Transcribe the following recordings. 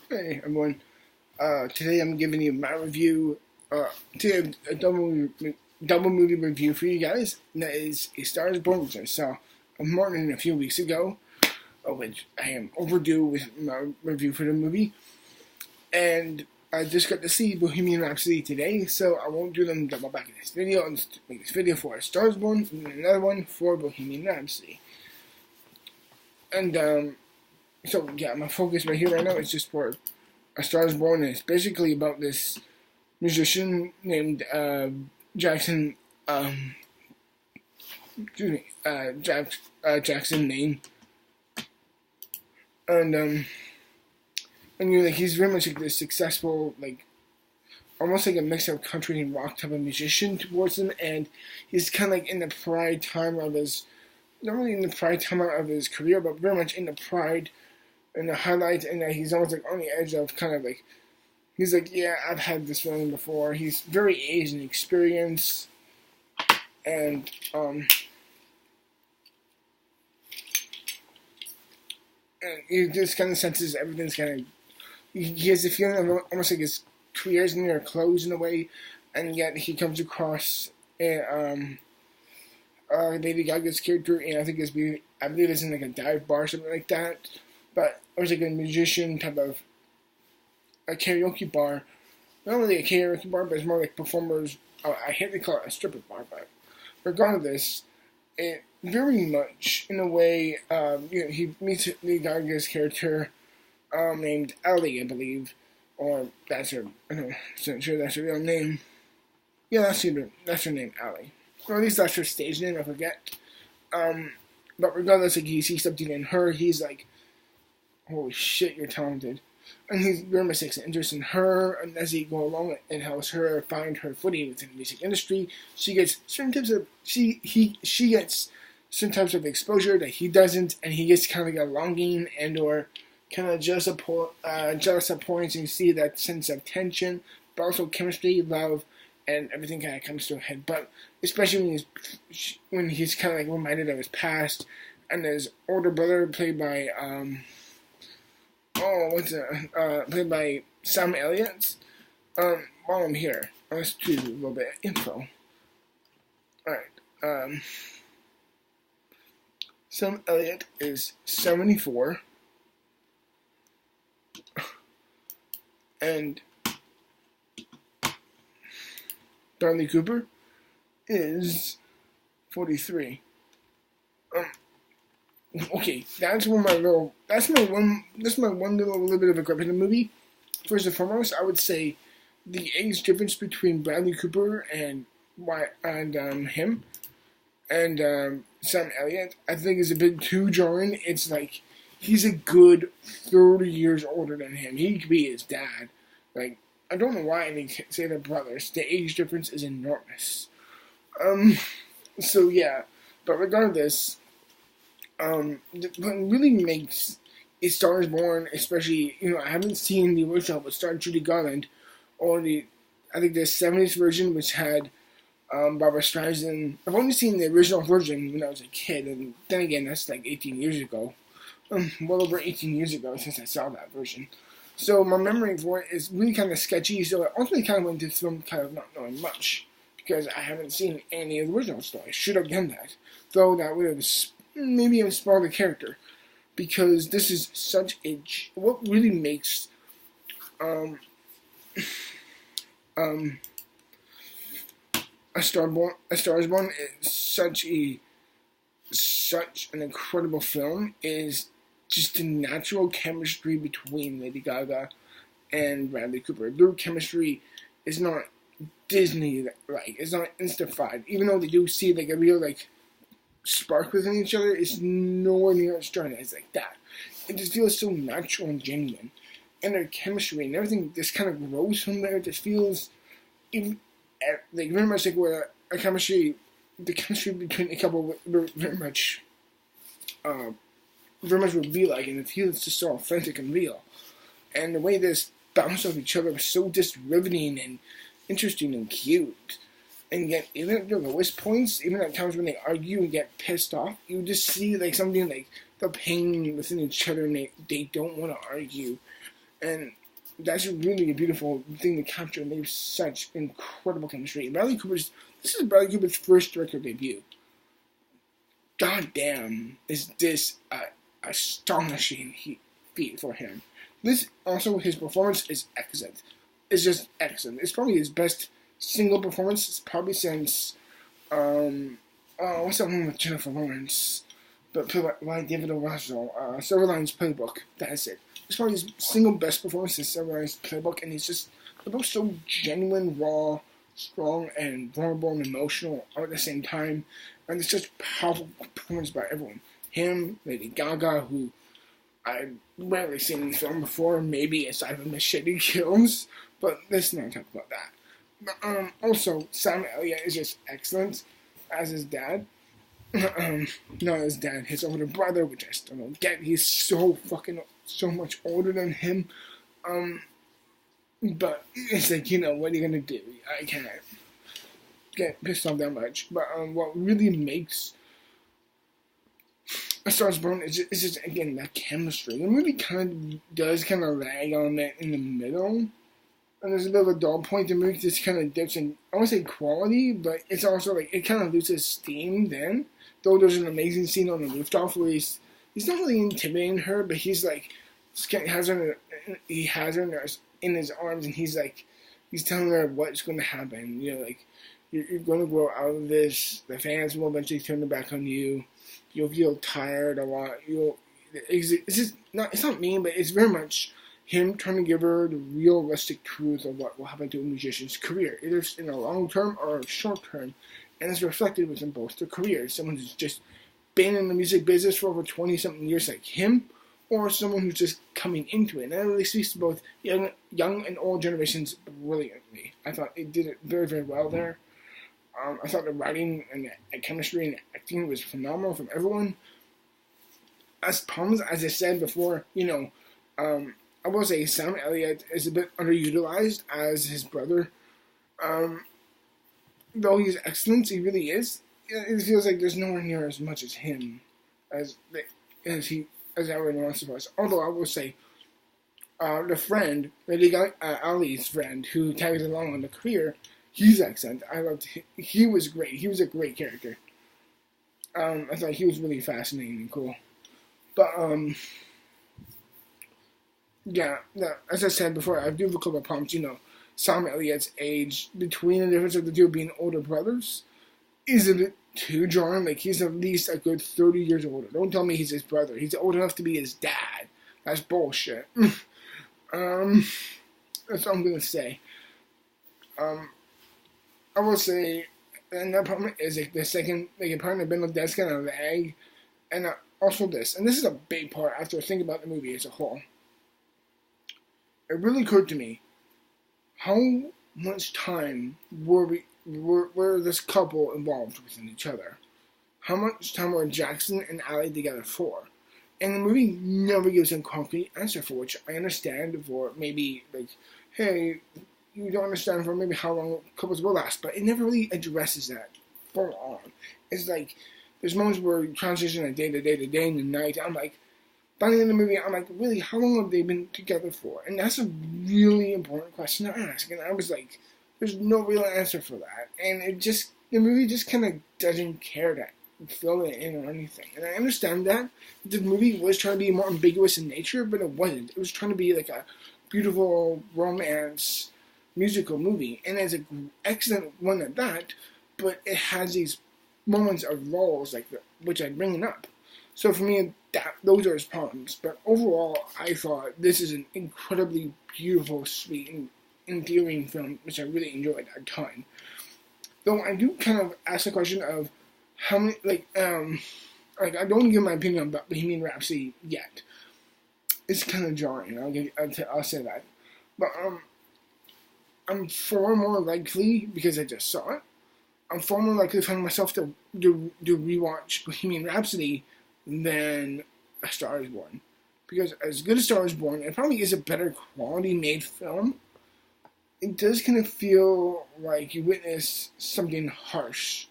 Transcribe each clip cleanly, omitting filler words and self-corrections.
Hey everyone, today I'm giving you my review, today a double movie review for you guys, and that is A Star is Born, which I saw more than a few weeks ago, which I am overdue with my review for the movie, and I just got to see Bohemian Rhapsody today, so I won't do them double back in this video. I'll just make this video for A Star is Born, and then another one for Bohemian Rhapsody. And, so yeah, my focus right here right now is just for A Star is Born, and it's basically about this musician named Jackson. Excuse me, Jackson Maine, and he's very much like this successful, like almost like a mix of country and rock type of musician towards him, and he's kind of like in the pride time of his, not really in the pride time of his career, but very much in the pride and the highlight, and that he's almost like on the edge of kind of like. He's like, yeah, I've had this feeling before. He's very aged in experience, and he just kind of senses everything's kind of. He has the feeling of almost like his career's near a close in a way, and yet he comes across Lady Gaga's character, and I believe it's in like a dive bar or something like that, but it was like a musician type of a karaoke bar. Not really a karaoke bar, but it's more like performers. I hate to call it a stripper bar, but regardless, it very much in a way. He meets Lady Gaga's character, named Ellie, I believe, or that's her. I'm not sure that's her real name. Yeah, that's her name, Ellie. Or at least that's her stage name. I forget. But regardless, like he sees something in her, he's like, "Holy shit, you're talented." And he's very much takes an interest in her, and as he go along, it helps her find her footing within the music industry. She gets certain types of she gets certain types of exposure that he doesn't, and he gets kind of like a longing and or kind of jealous at points, and you see that sense of tension, but also chemistry, love, and everything kind of comes to a head. But especially when he's kind of like reminded of his past, and his older brother played by played by Sam Elliott. While I'm here, let's do a little bit of info. Alright, Sam Elliott is 74, and Bradley Cooper is 43. Okay, that's my one little bit of a gripe in the movie. First and foremost, I would say the age difference between Bradley Cooper and him and Sam Elliott, I think, is a bit too jarring. It's like he's a good 30 years older than him. He could be his dad. Like, I don't know why they say they're brothers. The age difference is enormous. So yeah, but regardless. What really makes A Star is Born, especially, I haven't seen the original, but starring Judy Garland, or I think the 70s version, which had Barbara Streisand. I've only seen the original version when I was a kid, and then again, that's like 18 years ago. Well over 18 years ago since I saw that version. So my memory for it is really kind of sketchy, so I ultimately kind of went into this film kind of not knowing much, because I haven't seen any of the original story. I should have done that, though that would have maybe even spoil the character, because this is such a what really makes A Star is Born is such an incredible film is just the natural chemistry between Lady Gaga and Bradley Cooper. Their chemistry is not Disney-like. It's not Insta-fied. Even though they do see like a real like spark within each other, it's nowhere near as strong as like that. It just feels so natural and genuine, and their chemistry and everything just kind of grows from there. It just feels like very much like where the chemistry between a couple very much would be like, and it feels just so authentic and real. And the way this bounce off each other was so just riveting and interesting and cute. And yet, even at the lowest points, even at times when they argue and get pissed off, you just see like something like the pain within each other, and they don't want to argue. And that's really a beautiful thing to capture, and they have such incredible chemistry. This is Bradley Cooper's first director debut. God damn, is this astonishing feat for him. This, also, his performance is excellent. It's just excellent. It's probably his best single performance, probably since, what's that one with Jennifer Lawrence? But played by David O. Russell, Silverline's Playbook. That's it. It's probably his single best performance in Silverline's Playbook, and he's just both so genuine, raw, strong, and vulnerable and emotional all at the same time. And it's just powerful performance by everyone. Him, Lady Gaga, who I've rarely seen in film before, maybe aside from Machete Kills, but let's not talk about that. But, also, Sam Elliott is just excellent as his dad. Not his dad, his older brother, which I still don't get. He's so much older than him. But it's like, what are you gonna do? I can't get pissed off that much. But what really makes A Star Is Born is just, again, that chemistry. The movie kind of lag on it in the middle. And there's a bit of a dull point. The movie just kind of dips in, I won't say quality, but it's also like, it kind of loses steam then. Though there's an amazing scene on the rooftop where he's not really intimidating her, but he's like, he has her in his arms, and he's telling her what's going to happen. You're going to grow out of this. The fans will eventually turn their back on you. You'll feel tired a lot. It's not mean, but it's very much him trying to give her the realistic truth of what will happen to a musician's career, either in the long term or short term. And it's reflected within both their careers. Someone who's just been in the music business for over 20-something years like him, or someone who's just coming into it. And that really speaks to both young and old generations brilliantly. I thought it did it very, very well there. I thought the writing and the chemistry and the acting was phenomenal from everyone. As I said before, I will say Sam Elliott is a bit underutilized as his brother. Though he's excellent, he really is. It feels like there's nowhere near as much as him as everyone wants to us. Although I will say, the friend, Ali's friend, who tags along on the career, he's excellent. I loved him. He was great. He was a great character. I thought he was really fascinating and cool. But as I said before, I do have a couple of problems. Sam Elliott's age, between the difference of the two being older brothers, is a bit too jarring. Like, he's at least a good 30 years older. Don't tell me he's his brother. He's old enough to be his dad. That's bullshit. That's what I'm gonna say. I will say, and that problem is the second, apparently Ben Desk and a lag, and also this, and this is a big part after I think about the movie as a whole. It really occurred to me, how much time were this couple involved within each other? How much time were Jackson and Ali together for? And the movie never gives a concrete answer, for which I understand, for maybe, hey, you don't understand for maybe how long couples will last, but it never really addresses that full on. It's like, there's moments where you transition a day to day to day and the night. I'm like, by the end of the movie, I'm like, really, how long have they been together for? And that's a really important question to ask. And I was like, there's no real answer for that. And the movie just kind of doesn't care to fill it in or anything. And I understand that. The movie was trying to be more ambiguous in nature, but it wasn't. It was trying to be like a beautiful romance musical movie. And it's an excellent one at that, but it has these moments of lulls, which I'm bringing up. So for me, those are his problems. But overall, I thought this is an incredibly beautiful, sweet, and endearing film, which I really enjoyed a ton. Though I do kind of ask the question of how many, I don't give my opinion about Bohemian Rhapsody yet. It's kind of jarring. I'll say that. But I'm far more likely, because I just saw it, I'm far more likely to find myself to rewatch Bohemian Rhapsody than A Star Is Born. Because as good as Star Is Born, it probably is a better quality made film. It does kind of feel like you witness something harsh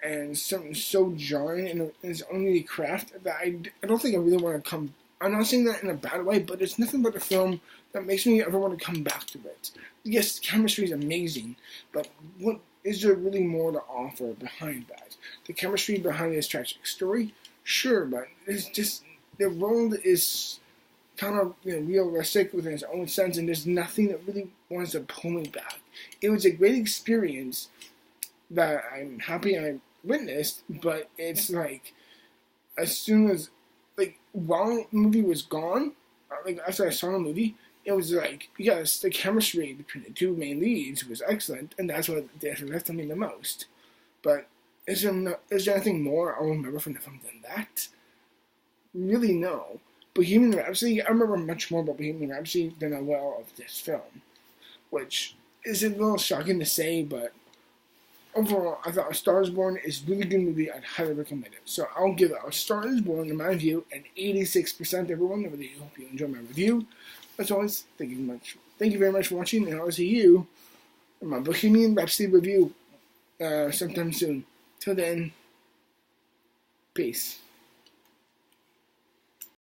and something so jarring in its only craft that I don't think I really want to come I'm not saying that in a bad way, but it's nothing but a film that makes me ever want to come back to it. Yes, the chemistry is amazing, but what is there really more to offer behind that? The chemistry behind this tragic story, sure, but it's just the world is kind of realistic within its own sense, and there's nothing that really wants to pull me back. It was a great experience that I'm happy I witnessed, but it's like as soon as while the movie was gone, after I saw the movie, it was like, yes, the chemistry between the two main leads was excellent, and that's what left me the most. But is there anything more I'll remember from the film than that? Really, no. Bohemian Rhapsody, I remember much more about Bohemian Rhapsody than I will of this film, which is a little shocking to say, but overall, I thought A Star Is Born is a really good movie. I'd highly recommend it. So I'll give A Star Is Born, in my view, an 86%. Everyone, I really hope you enjoy my review. As always, thank you very much for watching, and I'll see you in my Bohemian Rhapsody review sometime soon. Till then, peace.